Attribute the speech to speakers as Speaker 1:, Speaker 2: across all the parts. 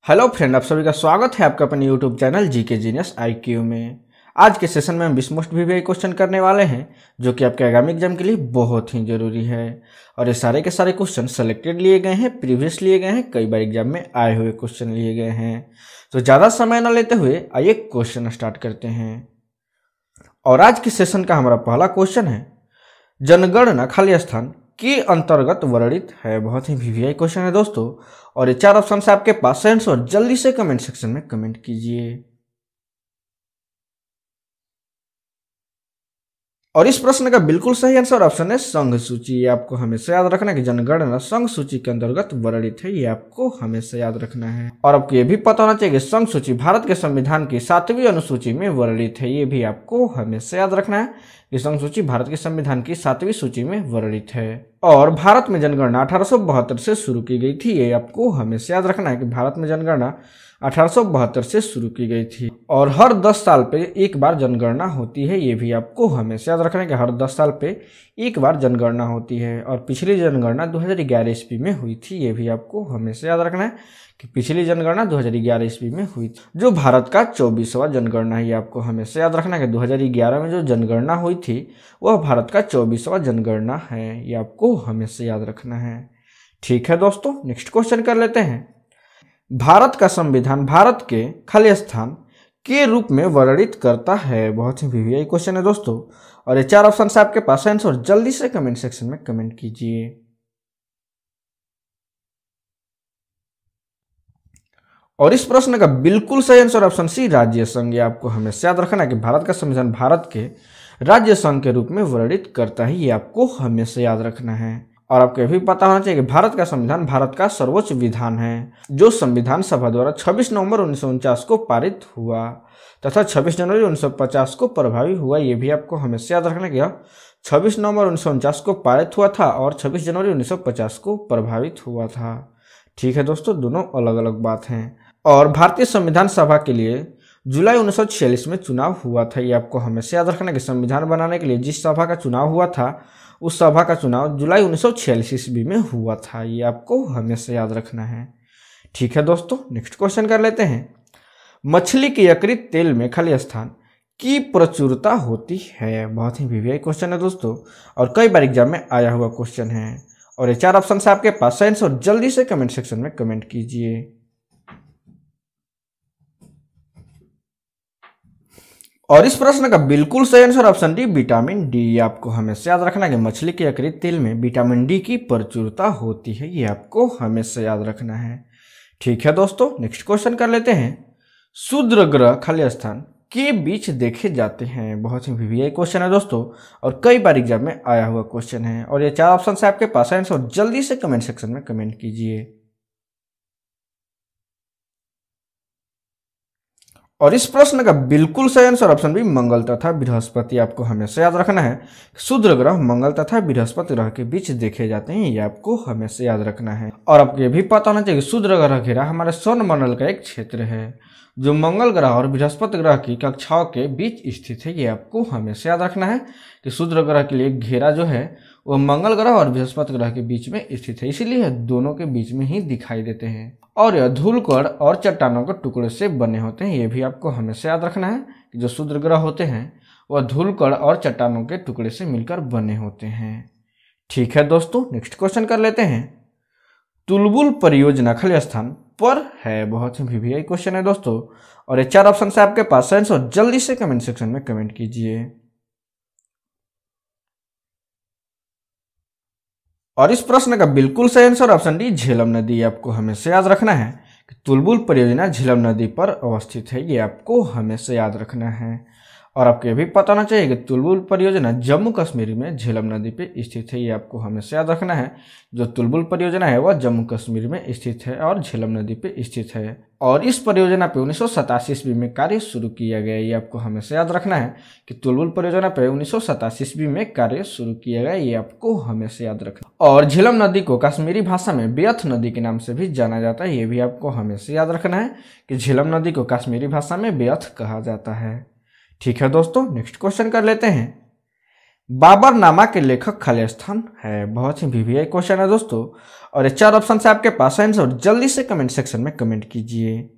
Speaker 1: Hello friend, आप सभी का स्वागत है आपका अपने YouTube channel GK genius IQ में। आज के सेशन में हम 20 मोस्ट वीवीआई क्वेश्चन करने वाले हैं जो कि आपके आगामी एग्जाम के लिए बहुत ही जरूरी है। और ये सारे के सारे क्वेश्चन सेलेक्टेड लिए गए हैं, प्रीवियस लिए गए हैं, कई बार एग्जाम में आए हुए क्वेश्चन लिए गए हैं। तो ज़्यादा समय न लेते हुए आइए क्वेश्चन स्टार्ट करते हैं। और आज के सेशन का हमारा पहला क्वेश्चन है, जनगणना खाली स्थान के अंतर्गत वर्णित है। बहुत ही वीवीआई क्वेश्चन है दोस्तों, और ये 4 ऑप्शन है आपके पास आंसर जल्दी से कमेंट सेक्शन में कमेंट कीजिए। और इस प्रश्न का बिल्कुल सही आंसर ऑप्शन है संघ सूची। ये आपको हमेशा याद रखना है कि जनगणना संघ सूची के अंतर्गत वर्णित है, ये आपको हमेशा याद रखना है। और आपको ये भी पता होना चाहिए कि संघ सूची भारत के संविधान की 7वीं अनुसूची में वर्णित है, ये भी आपको हमेशा याद रखना है कि संघ सूची भारत के संविधान की 7वीं सूची में वर्णित है। और भारत में जनगणना 1872 से शुरू की गई थी, ये आपको हमेशा याद रखना है कि भारत में जनगणना 1872 से शुरू की गई थी। और हर 10 साल पे एक बार जनगणना होती है, ये भी आपको हमेशा याद रखना है कि हर 10 साल पे एक बार जनगणना होती है। और पिछली जनगणना 2011 ईस्वी में हुई थी, ये भी आपको हमेशा याद रखना है कि पिछली जनगणना 2011 ईस्वी में हुई थी, जो भारत का 24वां जनगणना है। ये आपको हमेशा याद रखना है कि 2011 में जो जनगणना हुई थी वह भारत का 24वां जनगणना है, ये आपको हमेशा याद रखना है। ठीक है दोस्तों, नेक्स्ट क्वेश्चन कर लेते हैं। भारत का संविधान भारत के खाली स्थान के रूप में वर्णित करता है। बहुत ही वीवीआई क्वेश्चन है दोस्तों, और ये 4 ऑप्शन से आपके पास आंसर जल्दी से कमेंट सेक्शन में कमेंट कीजिए। और इस प्रश्न का बिल्कुल सही आंसर ऑप्शन सी राज्य संघ। ये आपको हमेशा याद रखना है कि भारत का संविधान भारत के राज्य संघ के रूप में वर्णित करता है, ये आपको हमेशा याद रखना है। और आपको भी पता होना चाहिए कि भारत का संविधान भारत का सर्वोच्च विधान है, जो संविधान सभा द्वारा 26 नवंबर 1949 को पारित हुआ तथा 26 जनवरी 1950 को प्रभावी हुआ। ये भी आपको हमेशा याद रखना है कि 26 नवंबर 1949 को पारित हुआ था और 26 जनवरी 1950 को प्रभावित हुआ था। ठीक है दोस्तों, दोनों अलग अलग बात हैं। और भारतीय संविधान सभा के लिए जुलाई 1946 में चुनाव हुआ था, ये आपको हमेशा याद रखना है कि संविधान बनाने के लिए जिस सभा का चुनाव हुआ था उस सभा का चुनाव जुलाई 1946 ईस्वी में हुआ था, ये आपको हमेशा याद रखना है। ठीक है दोस्तों, नेक्स्ट क्वेश्चन कर लेते हैं। मछली के यकृत तेल में खाली स्थान की प्रचुरता होती है। बहुत ही वीवीआई क्वेश्चन है दोस्तों, और कई बार एग्जाम में आया हुआ क्वेश्चन है। और ये 4 ऑप्शन से आपके पास आंसर जल्दी से कमेंट सेक्शन में कमेंट कीजिए। और इस प्रश्न का बिल्कुल सही answer option D vitamin D. आपको हमेशा याद रखना है कि मछली के यकृत तेल में विटामिन डी की प्रचुरता होती है, ये आपको हमेशा याद रखना है। ठीक है दोस्तों, नेक्स्ट क्वेश्चन कर लेते हैं। क्षुद्र ग्रह खाली स्थान के बीच देखे जाते हैं। बहुत ही वीवीआई क्वेश्चन है दोस्तों, और कई बार एग्जाम में आया हुआ क्वेश्चन है। और ये 4 ऑप्शन से आपके पास आंसर जल्दी से कमेंट सेक्शन में कमेंट कीजिए। और इस प्रश्न का बिल्कुल सही आंसर ऑप्शन बी मंगल तथा बृहस्पति। आपको हमेशा याद रखना है क्षुद्र ग्रह मंगल तथा बृहस्पति ग्रह के बीच देखे जाते हैं, ये आपको हमेशा याद रखना है। और आपको ये भी पता होना चाहिए कि क्षुद्र ग्रह घेरा हमारे सौरमंडल का एक क्षेत्र है जो मंगल ग्रह और बृहस्पति ग्रह की कक्षाओं के बीच स्थित है, ये आपको हमेशा याद रखना है कि क्षुद्र ग्रह के लिए घेरा जो है वह मंगल ग्रह और बृहस्पति ग्रह के बीच में स्थित है, इसीलिए दोनों के बीच में ही दिखाई देते हैं। और यह धूलकण और चट्टानों के टुकड़े से बने होते हैं, ये भी आपको हमेशा याद रखना है कि जो क्षुद्र ग्रह होते हैं वह धूलकण और चट्टानों के टुकड़े से मिलकर बने होते हैं। ठीक है दोस्तों, नेक्स्ट क्वेश्चन कर लेते हैं। तुलबुल परियोजना खाली स्थान पर है। बहुत ही वीवीआई क्वेश्चन है दोस्तों, और ये 4 ऑप्शन से आपके पास आंसर जल्दी से कमेंट सेक्शन में कमेंट कीजिए। और इस प्रश्न का बिल्कुल सही आंसर ऑप्शन डी झेलम नदी। आपको हमेशा याद रखना है कि तुलबुल परियोजना झेलम नदी पर अवस्थित है, ये आपको हमेशा याद रखना है। और आपको ये भी पता होना चाहिए कि तुलबुल परियोजना जम्मू कश्मीर में झेलम नदी पे स्थित है, ये आपको हमेशा याद रखना है। जो तुलबुल परियोजना है वह जम्मू कश्मीर में स्थित है और झेलम नदी पे स्थित है। और इस परियोजना पे 1987 ईस्वी में कार्य शुरू किया गया, ये आपको हमेशा याद रखना है कि तुलबुल परियोजना पे 1987 ईस्वी में कार्य शुरू किया गया, ये आपको हमेशा याद रखना। और झेलम नदी को कश्मीरी भाषा में ब्यथ नदी के नाम से भी जाना जाता है, ये भी आपको हमेशा याद रखना है कि झेलम नदी को कश्मीरी भाषा में ब्यथ कहा जाता है। ठीक है दोस्तों, नेक्स्ट क्वेश्चन कर लेते हैं। बाबरनामा के लेखक खाली स्थान है। बहुत ही वीवीआई क्वेश्चन है दोस्तों, और ये 4 ऑप्शन से आपके पास आंसर जल्दी से कमेंट सेक्शन में कमेंट कीजिए।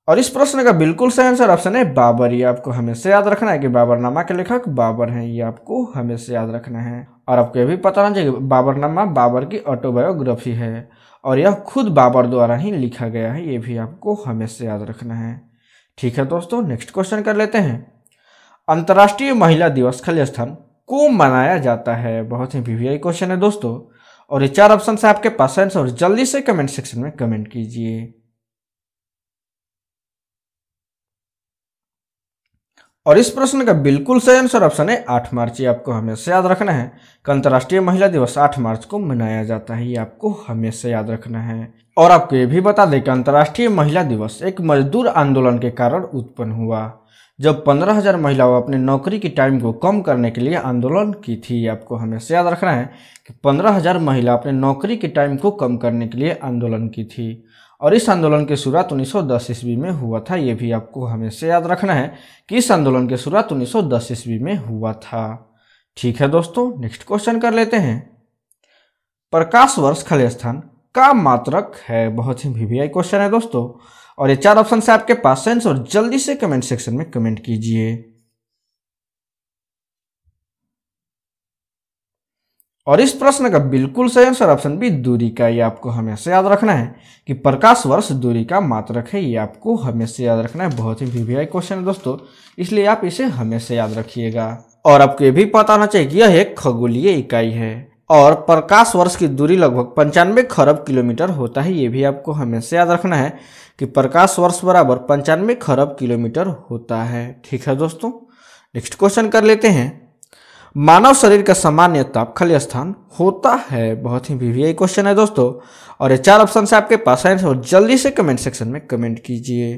Speaker 1: और इस प्रश्न का बिल्कुल सही आंसर ऑप्शन है बाबर। ये आपको हमेशा याद रखना है कि बाबरनामा के लेखक बाबर हैं, ये आपको हमेशा याद रखना है। और आपको ये भी पता होना चाहिए बाबरनामा बाबर की ऑटोबायोग्राफी है और यह खुद बाबर द्वारा ही लिखा गया है, ये भी आपको हमेशा याद रखना है। ठीक है दोस्तों, नेक्स्ट क्वेश्चन कर लेते हैं। अंतर्राष्ट्रीय महिला दिवस खाली स्थान को मनाया जाता है। बहुत ही वीवीआई क्वेश्चन है दोस्तों, और ये 4 ऑप्शन से आपके पास आंसर जल्दी से कमेंट सेक्शन में कमेंट कीजिए। और इस प्रश्न का बिल्कुल सही आंसर ऑप्शन है 8 मार्च। ये आपको हमेशा याद रखना है कि अंतर्राष्ट्रीय महिला दिवस 8 मार्च को मनाया जाता है, ये आपको हमेशा याद रखना है। और आपको ये भी बता दें कि अंतर्राष्ट्रीय महिला दिवस एक मजदूर आंदोलन के कारण उत्पन्न हुआ, जब 15,000 महिलाओं अपने नौकरी की टाइम को कम करने के लिए आंदोलन की थी। आपको हमेशा याद रखना है कि 15,000 महिला अपने नौकरी की टाइम को कम करने के लिए आंदोलन की थी, और इस आंदोलन की शुरुआत 1910 ईस्वी में हुआ था। ये भी आपको हमेशा याद रखना है कि इस आंदोलन की शुरुआत 1910 ईस्वी में हुआ था। ठीक है दोस्तों, नेक्स्ट क्वेश्चन कर लेते हैं। प्रकाश वर्ष खाली स्थान का मात्रक है। बहुत ही वीवीआई क्वेश्चन है दोस्तों, और ये 4 ऑप्शन से आपके पास आंसर जल्दी से कमेंट सेक्शन में कमेंट कीजिए। और इस प्रश्न का बिल्कुल सही आंसर ऑप्शन बी दूरी का। ये आपको हमेशा याद रखना है कि प्रकाश वर्ष दूरी का मात्रक है, ये आपको हमेशा याद रखना है। बहुत ही वीवीआई क्वेश्चन है दोस्तों, इसलिए आप इसे हमेशा याद रखिएगा। और आपको ये भी पता होना चाहिए कि यह एक खगोलीय इकाई है और प्रकाश वर्ष की दूरी लगभग 95 खरब किलोमीटर होता है। ये भी आपको हमेशा याद रखना है कि प्रकाश वर्ष बराबर 95 खरब किलोमीटर होता है। ठीक है दोस्तों, नेक्स्ट क्वेश्चन कर लेते हैं। मानव शरीर का सामान्य ताप खाली स्थान होता है। बहुत ही वीवीआई क्वेश्चन है दोस्तों, और ये 4 ऑप्शन से आपके पास आंसर और जल्दी से कमेंट सेक्शन में कमेंट कीजिए।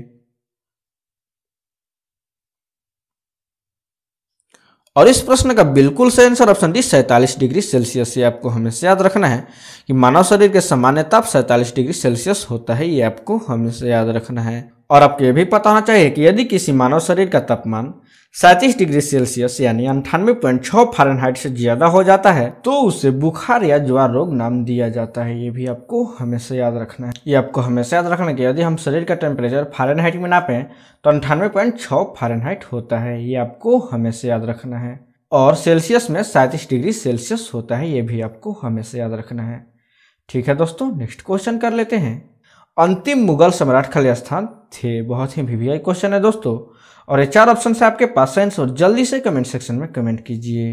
Speaker 1: और इस प्रश्न का बिल्कुल सही answer option D 47 degree Celsius. ये आपको हमेशा याद रखना है कि मानव शरीर के सामान्य ताप 47 डिग्री सेल्सियस होता है, ये आपको हमेशा याद रखना है। और आपको ये भी पता होना चाहिए कि यदि किसी मानव शरीर का तापमान 37 डिग्री सेल्सियस यानी 98.6 फ़ारेनहाइट से ज्यादा हो जाता है तो उसे बुखार या ज्वार रोग नाम दिया जाता है। ये भी आपको हमेशा याद रखना है। ये आपको हमेशा याद रखना है कि यदि हम शरीर का टेम्परेचर फ़ारेनहाइट में नापें तो 98.6 फ़ारेनहाइट होता है, ये आपको हमेशा याद रखना है। और सेल्सियस में 37 डिग्री सेल्सियस होता है, ये भी आपको हमेशा याद रखना है। ठीक है दोस्तों, नेक्स्ट क्वेश्चन कर लेते हैं। अंतिम मुगल सम्राट खाली स्थान थे। बहुत ही वीवीआई क्वेश्चन है दोस्तों, और ये 4 ऑप्शन से आपके पास आंसर और जल्दी से कमेंट सेक्शन में कमेंट कीजिए।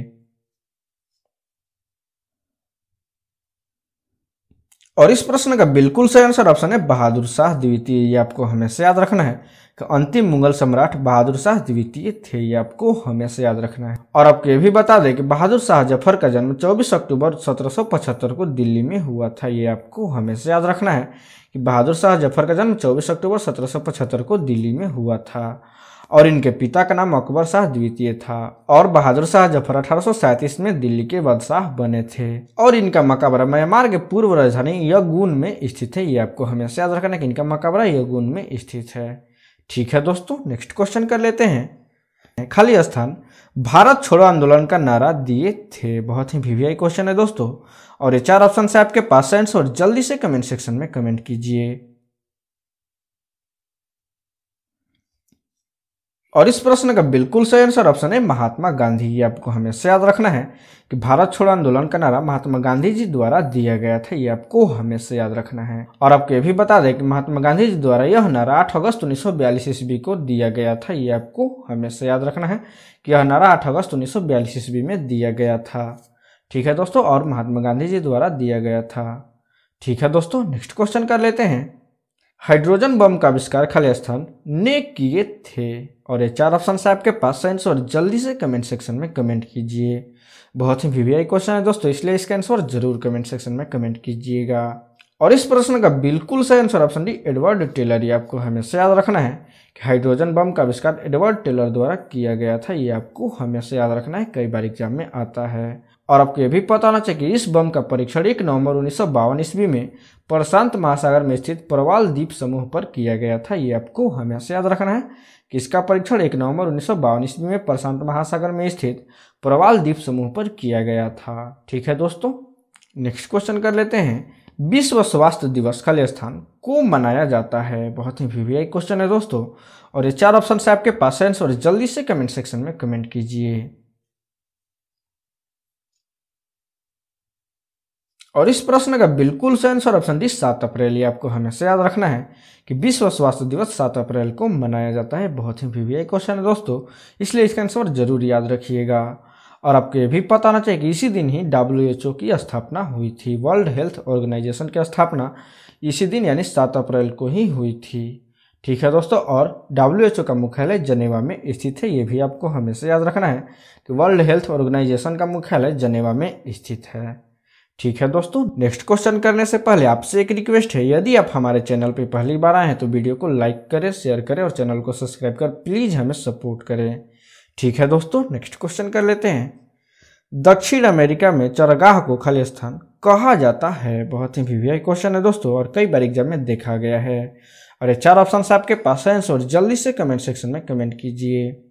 Speaker 1: और इस प्रश्न का बिल्कुल सही आंसर ऑप्शन है बहादुर शाह द्वितीय। ये आपको हमेशा याद रखना है कि अंतिम मुगल सम्राट बहादुर शाह द्वितीय थे, ये आपको हमेशा याद रखना है। और आपको ये भी बता दें कि बहादुर शाह जफर का जन्म 24 अक्टूबर 1775 को दिल्ली में हुआ था। ये आपको हमेशा याद रखना है कि बहादुर शाह जफर का जन्म 24 अक्टूबर 1775 को दिल्ली में हुआ था, और इनके पिता का नाम अकबर शाह द्वितीय था, और बहादुर शाह जफर 1837 में दिल्ली के बादशाह बने थे, और इनका मकबरा म्यांमार के पूर्व राजधानी यंगून में स्थित है। ये आपको हमेशा याद रखना है कि इनका मकबरा यंगून में स्थित है। ठीक है दोस्तों, नेक्स्ट क्वेश्चन कर लेते हैं। खाली स्थान भारत छोड़ो आंदोलन का नारा दिए थे। बहुत ही वीवीआई क्वेश्चन है दोस्तों, और ये 4 ऑप्शन से आपके पास आंसर और जल्दी से कमेंट सेक्शन में कमेंट कीजिए। और इस प्रश्न का बिल्कुल सही आंसर ऑप्शन है महात्मा गांधी। ये आपको हमेशा याद रखना है कि भारत छोड़ो आंदोलन का नारा महात्मा गांधी जी द्वारा दिया गया था, ये आपको हमेशा याद रखना है। और आपको ये भी बता दें कि महात्मा गांधी जी द्वारा यह नारा 8 अगस्त 1942 ईस्वी को दिया गया था। ये आपको हमेशा याद रखना है कि यह नारा 8 अगस्त 1942 ईस्वी में दिया गया था। ठीक है दोस्तों, और महात्मा गांधी जी द्वारा दिया गया था। ठीक है दोस्तों, नेक्स्ट क्वेश्चन कर लेते हैं। हाइड्रोजन बम का आविष्कार खाली स्थान ने किए थे। और ये 4 ऑप्शन से आपके पास आंसर और जल्दी से कमेंट सेक्शन में कमेंट कीजिए। बहुत ही वीवीआई क्वेश्चन है दोस्तों, इसलिए इसका आंसर जरूर कमेंट सेक्शन में कमेंट कीजिएगा। और इस प्रश्न का बिल्कुल सही answer option D Edward Teller. ये आपको हमेशा याद रखना है कि हाइड्रोजन बम का आविष्कार एडवर्ड टेलर द्वारा किया गया था। ये आपको हमेशा याद रखना है, कई बार एग्जाम में आता है। और आपको ये भी पता होना चाहिए कि इस बम का परीक्षण 1 नवंबर 1952 ईस्वी में प्रशांत महासागर में स्थित प्रवाल द्वीप समूह पर किया गया था। ये आपको हमेशा याद रखना है कि इसका परीक्षण 1 नवंबर 1952 ईस्वी में प्रशांत महासागर में स्थित प्रवाल द्वीप समूह पर किया गया था। ठीक है दोस्तों, नेक्स्ट क्वेश्चन कर लेते हैं। विश्व स्वास्थ्य दिवस खाली स्थान को मनाया जाता है? बहुत ही वीवीआई क्वेश्चन है दोस्तों, और ये 4 ऑप्शन है आपके पास है आंसर, जल्दी से कमेंट सेक्शन में कमेंट कीजिए। और इस प्रश्न का बिल्कुल सही आंसर ऑप्शन डी 7 अप्रैल। ये आपको हमेशा याद रखना है कि विश्व स्वास्थ्य दिवस 7 अप्रैल को मनाया जाता है। बहुत ही वीवीआई क्वेश्चन है दोस्तों, इसलिए इसका आंसर जरूर याद रखिएगा। और आपको ये भी पता होना चाहिए कि इसी दिन ही WHO की स्थापना हुई थी। वर्ल्ड हेल्थ ऑर्गेनाइजेशन की स्थापना इसी दिन यानी 7 अप्रैल को ही हुई थी। ठीक है दोस्तों, और WHO का मुख्यालय जनेवा में स्थित है। ये भी आपको हमेशा याद रखना है कि वर्ल्ड हेल्थ ऑर्गेनाइजेशन का मुख्यालय जनेवा में स्थित है। ठीक है दोस्तों, नेक्स्ट क्वेश्चन करने से पहले आपसे एक रिक्वेस्ट है, यदि आप हमारे चैनल पर पहली बार आए हैं तो वीडियो को लाइक करें, शेयर करें और चैनल को सब्सक्राइब कर प्लीज हमें सपोर्ट करें। ठीक है दोस्तों, नेक्स्ट क्वेश्चन कर लेते हैं। दक्षिण अमेरिका में चरागाह को खाली स्थान कहा जाता है? बहुत ही वीवीआई क्वेश्चन है दोस्तों, और कई बार एग्जाम में देखा गया है। और ये 4 ऑप्शन आपके पास है आंसर, जल्दी से कमेंट सेक्शन में कमेंट कीजिए।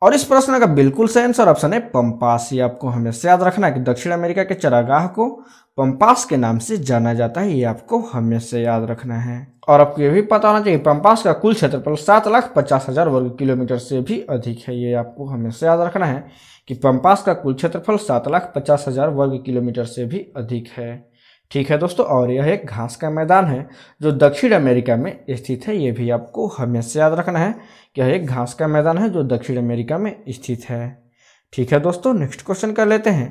Speaker 1: और इस प्रश्न का बिल्कुल सही आंसर ऑप्शन है पंपास। ये आपको हमेशा याद रखना है कि दक्षिण अमेरिका के चरागाह को पंपास के नाम से जाना जाता है। ये आपको हमेशा याद रखना है। और आपको ये भी पता होना चाहिए पंपास का कुल क्षेत्रफल 7,50,000 वर्ग किलोमीटर से भी अधिक है। ये आपको हमेशा याद रखना है कि पंपास का कुल क्षेत्रफल 7,50,000 वर्ग किलोमीटर से भी अधिक है। ठीक है दोस्तों, और यह एक घास का मैदान है जो दक्षिण अमेरिका में स्थित है। ये भी आपको हमेशा याद रखना है कि यह एक घास का मैदान है जो दक्षिण अमेरिका में स्थित है। ठीक है दोस्तों, नेक्स्ट क्वेश्चन कर लेते हैं।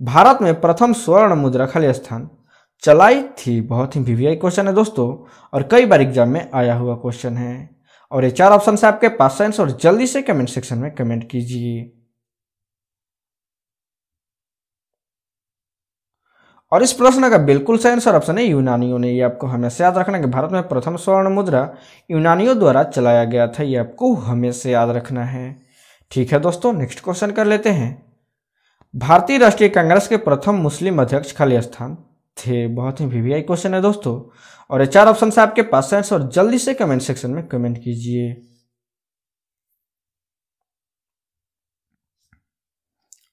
Speaker 1: भारत में प्रथम स्वर्ण मुद्रा खाली स्थान चलाई थी? बहुत ही वीवीआई क्वेश्चन है दोस्तों, और कई बार एग्जाम में आया हुआ क्वेश्चन है। और ये 4 ऑप्शन है आपके पास है आंसर, जल्दी से कमेंट सेक्शन में कमेंट कीजिए। और इस प्रश्न का बिल्कुल सही आंसर ऑप्शन है यूनानियों ने। ये आपको हमेशा याद रखना है कि भारत में प्रथम स्वर्ण मुद्रा यूनानियों द्वारा चलाया गया था। ये आपको हमेशा याद रखना है। ठीक है दोस्तों, नेक्स्ट क्वेश्चन कर लेते हैं। भारतीय राष्ट्रीय कांग्रेस के प्रथम मुस्लिम अध्यक्ष खाली स्थान थे? बहुत ही वीवीआई क्वेश्चन है दोस्तों, और ये 4 ऑप्शन आपके पास है आंसर, जल्दी से कमेंट सेक्शन में कमेंट कीजिए।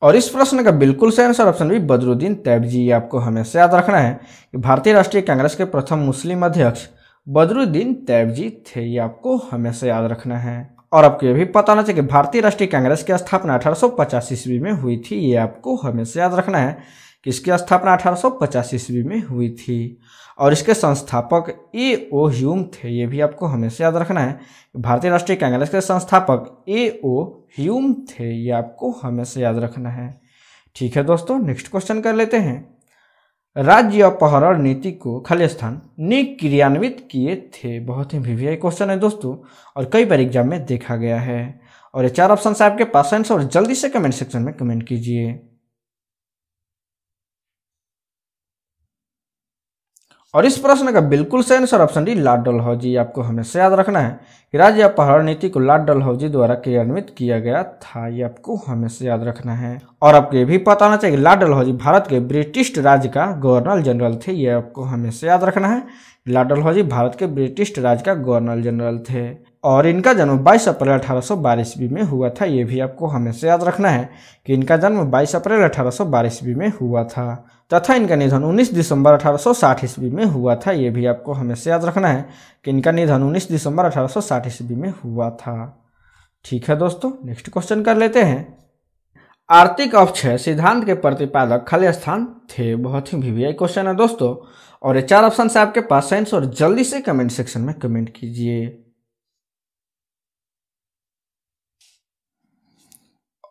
Speaker 1: और इस प्रश्न का बिल्कुल सही आंसर ऑप्शन भी बदरुद्दीन तैयबजी। आपको हमेशा याद रखना है कि भारतीय राष्ट्रीय कांग्रेस के प्रथम मुस्लिम अध्यक्ष बदरुद्दीन तैयबजी थे। ये आपको हमेशा याद रखना है। और आपको ये भी पता होना चाहिए कि भारतीय राष्ट्रीय कांग्रेस की स्थापना 1850 ईस्वी में हुई थी। ये आपको हमेशा याद रखना है कि इसकी स्थापना 1850 ईस्वी में हुई थी। और इसके संस्थापक A.O. ह्यूम थे। ये भी आपको हमेशा याद रखना है। भारतीय राष्ट्रीय कांग्रेस के संस्थापक A.O. ह्यूम थे। ये आपको हमेशा याद रखना है। ठीक है दोस्तों, नेक्स्ट क्वेश्चन कर लेते हैं। राज्य अपहरण नीति को खाली स्थान ने क्रियान्वित किए थे? बहुत ही वीवीआई क्वेश्चन है दोस्तों, और कई बार एग्जाम में देखा गया है। और ये 4 ऑप्शन आपके पास है, और जल्दी से कमेंट सेक्शन में कमेंट कीजिए। और इस प्रश्न का बिल्कुल सही answer option D Lord Dalhousie. आपको हमेशा याद रखना है कि राज्य अपहरण नीति को लॉर्ड डलहौजी द्वारा क्रियान्वित किया गया था। ये आपको हमेशा याद रखना है। और आपको ये भी पता होना चाहिए कि लॉर्ड डलहौजी भारत के ब्रिटिश राज का गवर्नर जनरल थे। ये आपको हमेशा याद रखना है। लॉर्ड डलहौजी भारत के ब्रिटिश राज का गवर्नर जनरल थे, और इनका जन्म 22 अप्रैल 1812 ईस्वी में हुआ था। ये भी आपको हमेशा याद रखना है कि इनका जन्म 22 अप्रैल 1812 ईस्वी में हुआ था, तथा इनका निधन 19 दिसंबर 1860 ईस्वी में हुआ था। ये भी आपको हमेशा याद रखना है कि इनका निधन 19 दिसंबर 1860 ईस्वी में हुआ था। ठीक है दोस्तों, नेक्स्ट क्वेश्चन कर लेते हैं। आर्थिक अवक्षय सिद्धांत के प्रतिपादक खाली स्थान थे? बहुत ही वीवीआई क्वेश्चन है दोस्तों, और ये 4 ऑप्शन से आपके पास है, और जल्दी से कमेंट सेक्शन में कमेंट कीजिए।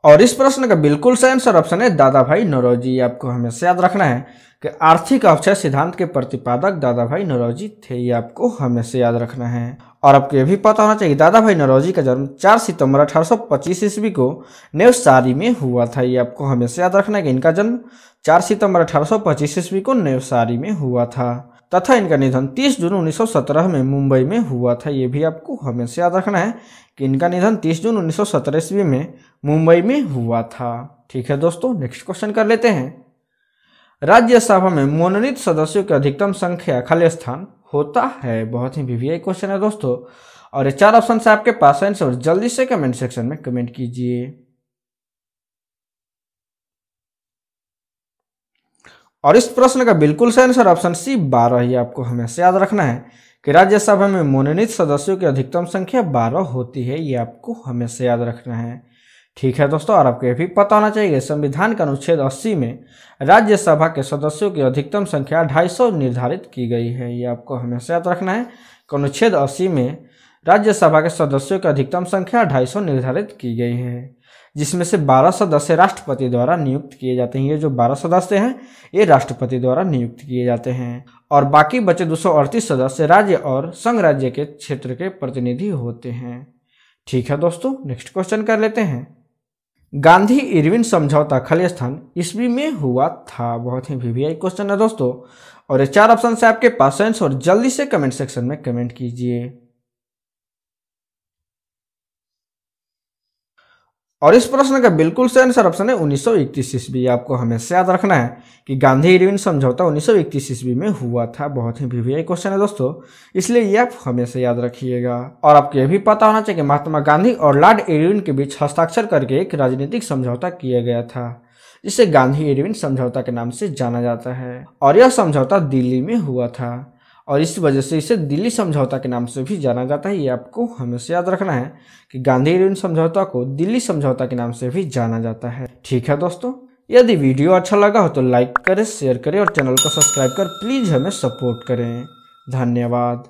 Speaker 1: और इस प्रश्न का बिल्कुल सही आंसर ऑप्शन है दादा भाई नौरोजी। आपको हमेशा याद रखना है कि आर्थिक अवक्षय सिद्धांत के प्रतिपादक दादा भाई नौरोजी थे। ये आपको हमेशा याद रखना है। और आपको ये भी पता होना चाहिए दादा भाई नौरोजी का जन्म 4 सितंबर 1825 ईस्वी को नेवसारी में हुआ था। ये आपको हमेशा याद रखना है कि इनका जन्म 4 सितंबर 1825 ईस्वी को नेवसारी में हुआ था, तथा इनका निधन 30 जून 1917 में मुंबई में हुआ था। ये भी आपको हमेशा याद रखना है कि इनका निधन 30 जून 1917 ईस्वी में मुंबई में हुआ था। ठीक है दोस्तों, नेक्स्ट क्वेश्चन कर लेते हैं। राज्यसभा में मनोनीत सदस्यों की अधिकतम संख्या खाली स्थान होता है। बहुत ही वीवीआई क्वेश्चन है दोस्तों, और ये 4 ऑप्शन से आपके पास आंसर जल्दी से कमेंट सेक्शन में कमेंट कीजिए। और इस प्रश्न का बिल्कुल सही आंसर ऑप्शन सी 12 ही आपको हमेशा याद रखना है कि राज्यसभा में मनोनीत सदस्यों की अधिकतम संख्या 12 होती है। ये आपको हमेशा याद रखना है। ठीक है दोस्तों, और आपको यह भी पता होना चाहिए संविधान का अनुच्छेद 80 में राज्यसभा के सदस्यों की अधिकतम संख्या 250 निर्धारित की गई है। ये आपको हमेशा याद रखना है कि अनुच्छेद 80 में राज्यसभा के सदस्यों की अधिकतम संख्या 250 निर्धारित की गई है, जिसमें से 12 सदस्य राष्ट्रपति द्वारा नियुक्त किए जाते हैं। ये जो 12 सदस्य हैं ये राष्ट्रपति द्वारा नियुक्त किए जाते हैं, और बाकी बचे 238 सदस्य राज्य और संघ राज्य के क्षेत्र के प्रतिनिधि होते हैं। ठीक है दोस्तों, नेक्स्ट क्वेश्चन कर लेते हैं। गांधी इरविन समझौता खालिस्तान ईस्वी में हुआ था। बहुत ही वीवीआई क्वेश्चन है दोस्तों, और ये 4 ऑप्शन से आपके पास आंसर और जल्दी से कमेंट सेक्शन में कमेंट कीजिए। और इस प्रश्न का बिल्कुल सही आंसर ऑप्शन है 1931 ईस्वी। आपको हमेशा याद रखना है कि गांधी इरविन समझौता 1931 ईस्वी में हुआ था। बहुत ही वीवीआई क्वेश्चन है दोस्तों, इसलिए ये आप हमेशा याद रखिएगा। और आपको यह भी पता होना चाहिए कि महात्मा गांधी और लॉर्ड इरविन के बीच हस्ताक्षर करके एक राजनीतिक समझौता किया गया था, जिसे गांधी इरविन समझौता के नाम से जाना जाता है। और यह समझौता दिल्ली में हुआ था, और इस वजह से इसे दिल्ली समझौता के नाम से भी जाना जाता है। ये आपको हमेशा याद रखना है कि गांधी इरविन समझौता को दिल्ली समझौता के नाम से भी जाना जाता है। ठीक है दोस्तों, यदि वीडियो अच्छा लगा हो तो लाइक करें, शेयर करें और चैनल को सब्सक्राइब कर प्लीज हमें सपोर्ट करें। धन्यवाद।